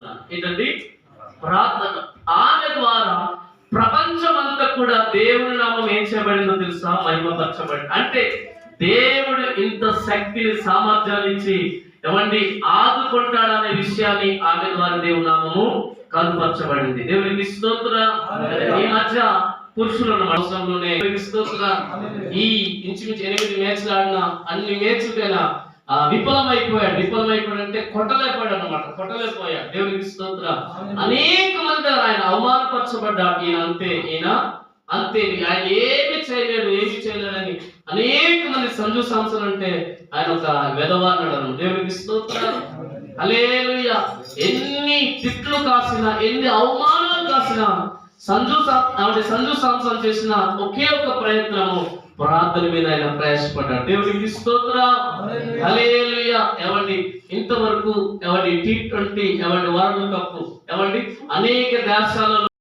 ఏంటండి? ప్రార్థన. ఆమె ద్వారా ప్రపంచమంతా కూడా దేవుని నామం ఏం చేయబడిందో తెలుసా? మహిమపరచబడింది. అంటే దేవుడు ఇంత శక్తిని సామర్థ్యాన్ని ఇచ్చి ఏమండి ఆదుకుంటాడనే విషయాన్ని ఆమె ద్వారా దేవుని నామము కనుపరచబడింది. దేవునికి స్తోత్రం. ఈ మధ్య పురుషుల అవసరంలోనే స్తోత్రం. ఈ ఇంచుమించు 8 మ్యాచ్లు ఆడిన అన్ని మ్యాచ్లు విఫలమైపోయాడు అంటే కొట్టలేకపోయాడు అనమాట. కొట్టలేకపోయాడు. దేవునికి స్తోత్రం. అనేక మంది ఆయన అవమానపరచబడ్డాడు. ఈయన అంతే ఆయన ఏమి చేయలేడని అనేక మంది సంజు సాంసన్ అంటే ఆయన ఒక వెధవ అన్నాడు. దేవునికి స్తోత్రం. హల్లెలూయా. ఎన్ని తిట్లు కాసినా, ఎన్ని అవమానాలు కాసినా సంజు సాంసన్ చేసిన ఒకే ఒక ప్రయత్నము ప్రార్థన మీద ఆయన ప్రయాసపడ్డాడు. దేవునికి స్తోత్రం. హల్లెలూయా. ఏమండి ఇంతవరకు T20 వరల్డ్ కప్ అనేక దేశాలలో